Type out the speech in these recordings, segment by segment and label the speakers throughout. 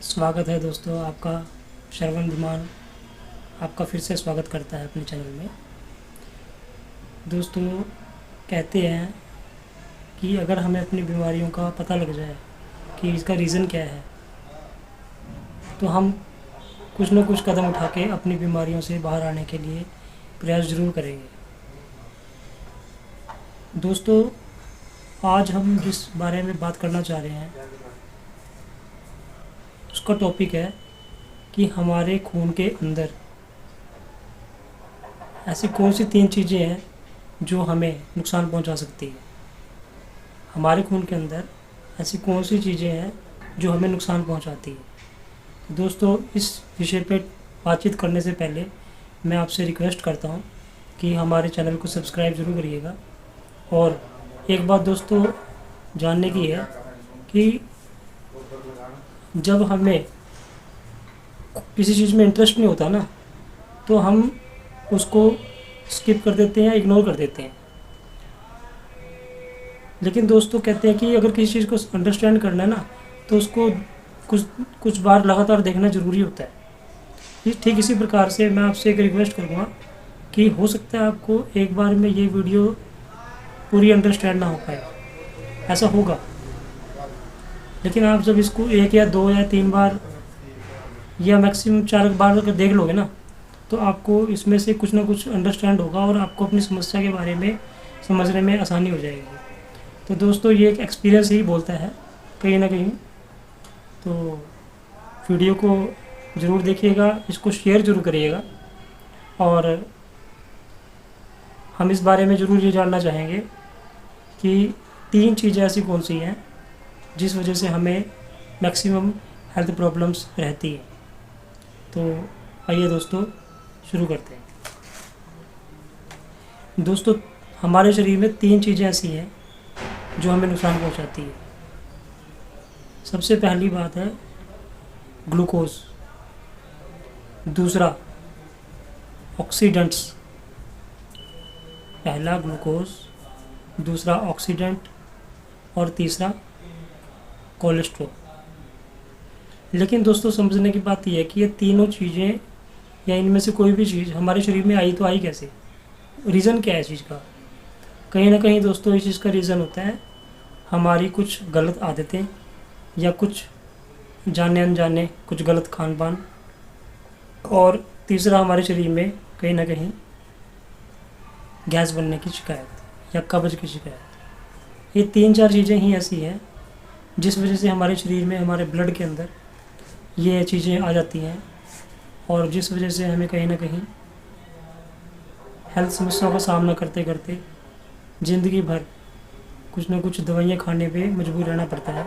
Speaker 1: स्वागत है दोस्तों आपका। श्रवण धीमान आपका फिर से स्वागत करता है अपने चैनल में। दोस्तों, कहते हैं कि अगर हमें अपनी बीमारियों का पता लग जाए कि इसका रीज़न क्या है, तो हम कुछ न कुछ कदम उठा के अपनी बीमारियों से बाहर आने के लिए प्रयास ज़रूर करेंगे। दोस्तों, आज हम जिस बारे में बात करना चाह रहे हैं उसका टॉपिक है कि हमारे खून के अंदर ऐसी कौन सी 3 चीज़ें हैं जो हमें नुकसान पहुंचा सकती है। हमारे खून के अंदर ऐसी कौन सी चीज़ें हैं जो हमें नुकसान पहुंचाती है। तो दोस्तों, इस विषय पे बातचीत करने से पहले मैं आपसे रिक्वेस्ट करता हूं कि हमारे चैनल को सब्सक्राइब ज़रूर करिएगा। और एक बात दोस्तों जानने की है कि जब हमें किसी चीज़ में इंटरेस्ट नहीं होता ना, तो हम उसको स्किप कर देते हैं, इग्नोर कर देते हैं। लेकिन दोस्तों, कहते हैं कि अगर किसी चीज़ को अंडरस्टैंड करना है ना, तो उसको कुछ कुछ बार लगातार देखना ज़रूरी होता है। ठीक इसी प्रकार से मैं आपसे एक रिक्वेस्ट करूँगा कि हो सकता है आपको एक बार में ये वीडियो पूरी अंडरस्टैंड ना हो पाए, ऐसा होगा। लेकिन आप जब इसको 1 या 2 या 3 बार या मैक्सिमम 4 बार अगर देख लोगे ना, तो आपको इसमें से कुछ ना कुछ अंडरस्टैंड होगा और आपको अपनी समस्या के बारे में समझने में आसानी हो जाएगी। तो दोस्तों, ये एक एक्सपीरियंस ही बोलता है कहीं ना कहीं। तो वीडियो को ज़रूर देखिएगा, इसको शेयर ज़रूर करिएगा। और हम इस बारे में ज़रूर ये जानना चाहेंगे कि 3 चीज़ें ऐसी कौन सी हैं जिस वजह से हमें मैक्सिमम हेल्थ प्रॉब्लम्स रहती है। तो आइए दोस्तों शुरू करते हैं। दोस्तों, हमारे शरीर में 3 चीज़ें ऐसी हैं जो हमें नुकसान पहुंचाती है। सबसे पहली बात है ग्लूकोज, दूसरा ऑक्सीडेंट्स। पहला ग्लूकोज, दूसरा ऑक्सीडेंट और तीसरा कोलेस्ट्रॉल। लेकिन दोस्तों, समझने की बात यह है कि ये तीनों चीज़ें या इनमें से कोई भी चीज़ हमारे शरीर में आई तो आई कैसे, रीज़न क्या है इस चीज़ का। कहीं ना कहीं दोस्तों इस चीज़ का रीज़न होता है हमारी कुछ गलत आदतें या कुछ जाने अनजाने कुछ गलत खान पान, और तीसरा हमारे शरीर में कहीं ना कहीं गैस बनने की शिकायत या कब्ज की शिकायत। ये 3-4 चीज़ें ही ऐसी हैं जिस वजह से हमारे शरीर में, हमारे ब्लड के अंदर ये चीज़ें आ जाती हैं, और जिस वजह से हमें कहीं ना कहीं हेल्थ समस्याओं का सामना करते करते ज़िंदगी भर कुछ ना कुछ दवाइयाँ खाने पे मजबूर रहना पड़ता है।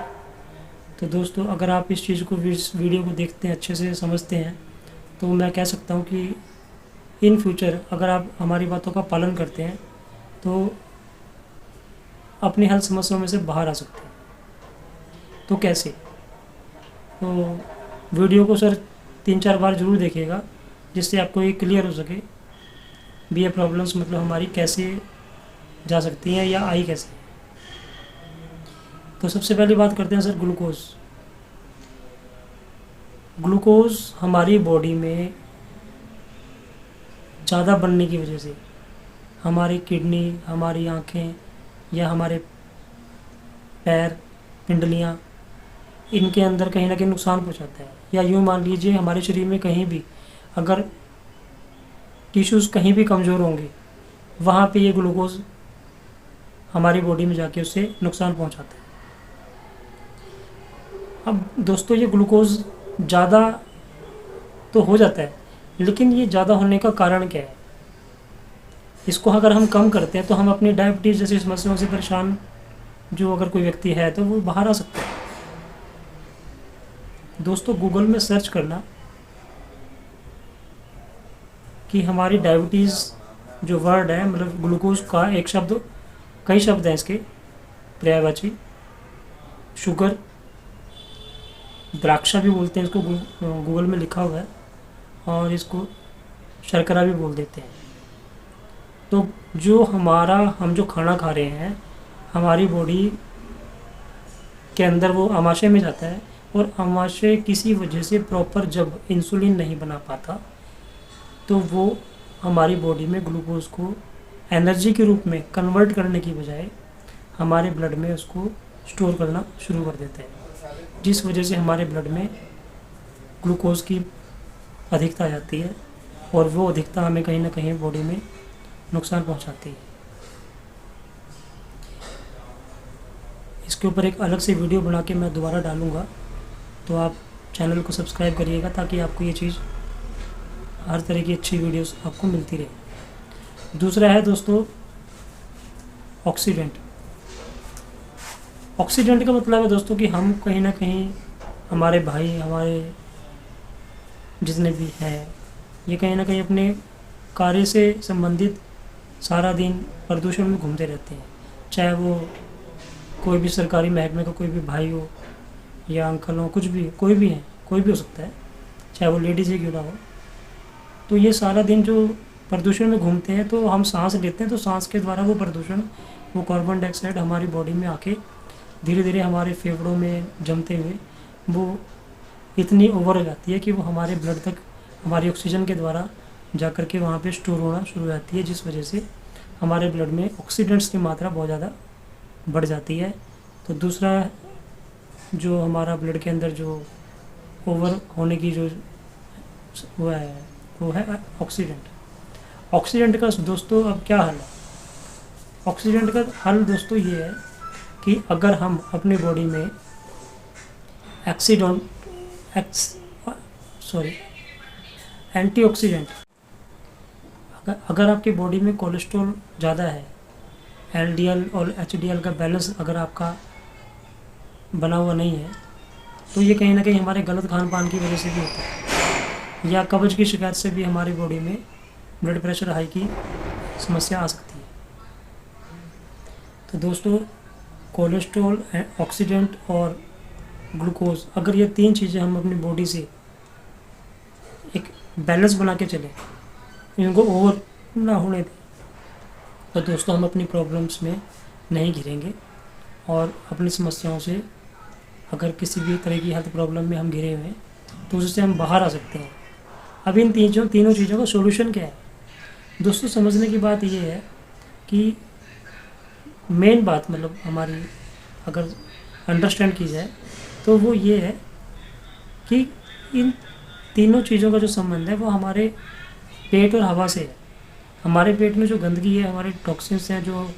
Speaker 1: तो दोस्तों, अगर आप इस चीज़ को, इस वीडियो को देखते हैं, अच्छे से समझते हैं, तो मैं कह सकता हूँ कि इन फ्यूचर अगर आप हमारी बातों का पालन करते हैं तो अपनी हेल्थ समस्याओं में से बाहर आ सकते हैं। तो कैसे? तो वीडियो को सर 3-4 बार ज़रूर देखिएगा, जिससे आपको ये क्लियर हो सके भी ये प्रॉब्लम्स मतलब हमारी कैसे जा सकती हैं या आई कैसे। तो सबसे पहली बात करते हैं सर ग्लूकोज। ग्लूकोज हमारी बॉडी में ज़्यादा बनने की वजह से हमारी किडनी, हमारी आँखें या हमारे पैर, पिंडलियाँ, इनके अंदर कहीं ना कहीं नुकसान पहुंचाता है। या यूँ मान लीजिए हमारे शरीर में कहीं भी अगर टिश्यूज़ कहीं भी कमज़ोर होंगे, वहाँ पे ये ग्लूकोज हमारी बॉडी में जाके उससे नुकसान पहुंचाता है। अब दोस्तों, ये ग्लूकोज ज़्यादा तो हो जाता है, लेकिन ये ज़्यादा होने का कारण क्या है? इसको अगर हम कम करते हैं तो हम अपनी डायबिटीज़ जैसी समस्याओं से परेशान जो अगर कोई व्यक्ति है तो वो बाहर आ सकता है। दोस्तों, गूगल में सर्च करना कि हमारी डायबिटीज़ जो वर्ड है, मतलब ग्लूकोज का एक शब्द, कई शब्द हैं इसके पर्यायवाची। शुगर, द्राक्षा भी बोलते हैं इसको, गूगल में लिखा हुआ है, और इसको शर्करा भी बोल देते हैं। तो जो हम जो खाना खा रहे हैं, हमारी बॉडी के अंदर वो आमाशय में जाता है और आमाशय किसी वजह से प्रॉपर जब इंसुलिन नहीं बना पाता तो वो हमारी बॉडी में ग्लूकोज को एनर्जी के रूप में कन्वर्ट करने की बजाय हमारे ब्लड में उसको स्टोर करना शुरू कर देते हैं, जिस वजह से हमारे ब्लड में ग्लूकोज की अधिकता आ जाती है और वो अधिकता हमें कहीं ना कहीं बॉडी में नुकसान पहुंचाती है। इसके ऊपर एक अलग से वीडियो बना के मैं दोबारा डालूँगा, तो आप चैनल को सब्सक्राइब करिएगा ताकि आपको ये चीज़, हर तरह की अच्छी वीडियोस आपको मिलती रहे। दूसरा है दोस्तों ऑक्सीडेंट। ऑक्सीडेंट का मतलब है दोस्तों कि हम कहीं ना कहीं, हमारे भाई, हमारे जितने भी हैं, ये कहीं ना कहीं अपने कार्य से संबंधित सारा दिन प्रदूषण में घूमते रहते हैं। चाहे वो कोई भी सरकारी महकमे का कोई भी भाई हो या अंकल हो, कुछ भी, कोई भी है, कोई भी हो सकता है, चाहे वो लेडीज़ ही क्यों ना हो। तो ये सारा दिन जो प्रदूषण में घूमते हैं, तो हम सांस लेते हैं, तो सांस के द्वारा वो प्रदूषण, वो कार्बन डाइऑक्साइड हमारी बॉडी में आके धीरे धीरे हमारे फेफड़ों में जमते हुए वो इतनी ओवर हो जाती है कि वो हमारे ब्लड तक हमारी ऑक्सीजन के द्वारा जा कर के वहाँ पे स्टोर होना शुरू हो जाती है, जिस वजह से हमारे ब्लड में ऑक्सीडेंट्स की मात्रा बहुत ज़्यादा बढ़ जाती है। तो दूसरा जो हमारा ब्लड के अंदर जो ओवर होने की जो वो है ऑक्सीडेंट। ऑक्सीडेंट का दोस्तों अब क्या हल है? ऑक्सीडेंट का हल दोस्तों ये है कि अगर हम अपनी बॉडी में एंटीऑक्सीडेंट, अगर आपकी बॉडी में कोलेस्ट्रॉल ज़्यादा है, एलडीएल और एचडीएल का बैलेंस अगर आपका बना हुआ नहीं है, तो ये कहीं ना कहीं हमारे गलत खान पान की वजह से भी होता है, या कब्ज की शिकायत से भी हमारी बॉडी में ब्लड प्रेशर हाई की समस्या आ सकती है। तो दोस्तों कोलेस्ट्रॉल, ऑक्सीडेंट और ग्लूकोज, अगर ये तीन चीज़ें हम अपनी बॉडी से एक बैलेंस बना के चलें, इनको ओवर ना होने दें, तो दोस्तों हम अपनी प्रॉब्लम्स में नहीं घिरेंगे और अपनी समस्याओं से, अगर किसी भी तरह की हेल्थ प्रॉब्लम में हम घिरे हुए हैं तो उससे हम बाहर आ सकते हैं। अब इन तीनों चीज़ों का सोल्यूशन क्या है दोस्तों? समझने की बात ये है कि मेन बात, मतलब हमारी अगर अंडरस्टैंड की जाए तो वो ये है कि इन तीनों चीज़ों का जो संबंध है वो हमारे पेट और हवा से है। हमारे पेट में जो गंदगी है, हमारे टॉक्सिन्स हैं, जो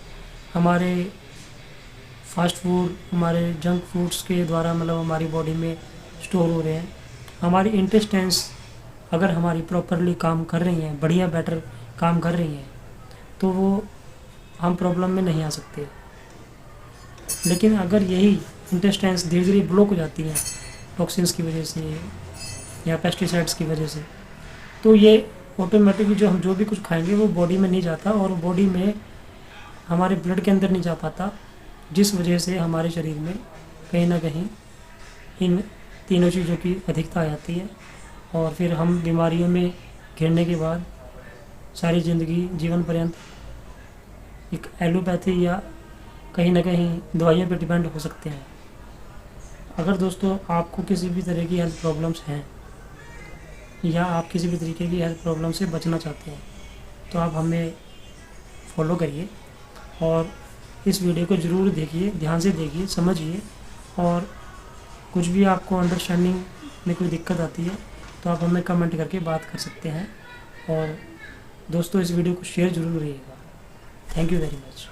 Speaker 1: हमारे फास्ट फूड, हमारे जंक फूड्स के द्वारा मतलब हमारी बॉडी में स्टोर हो रहे हैं, हमारी इंटेस्टाइन्स अगर हमारी प्रॉपरली काम कर रही हैं, बढ़िया बेटर काम कर रही हैं, तो वो हम प्रॉब्लम में नहीं आ सकते। लेकिन अगर यही इंटेस्टाइन्स धीरे धीरे ब्लॉक हो जाती हैं टॉक्सिन्स की वजह से या पेस्टिसाइड्स की वजह से, तो ये ऑटोमेटिकली जो हम जो भी कुछ खाएंगे वो बॉडी में नहीं जाता और बॉडी में हमारे ब्लड के अंदर नहीं जा पाता, जिस वजह से हमारे शरीर में कहीं ना कहीं इन तीनों चीज़ों की अधिकता आ जाती है और फिर हम बीमारियों में घिरने के बाद सारी ज़िंदगी, जीवन पर्यंत एक एलोपैथी या कहीं ना कहीं दवाइयों पर डिपेंड हो सकते हैं। अगर दोस्तों आपको किसी भी तरह की हेल्थ प्रॉब्लम्स हैं या आप किसी भी तरीके की हेल्थ प्रॉब्लम से बचना चाहते हैं, तो आप हमें फॉलो करिए और इस वीडियो को ज़रूर देखिए, ध्यान से देखिए, समझिए, और कुछ भी आपको अंडरस्टैंडिंग में कोई दिक्कत आती है तो आप हमें कमेंट करके बात कर सकते हैं। और दोस्तों इस वीडियो को शेयर ज़रूर करिएगा। Thank you very much.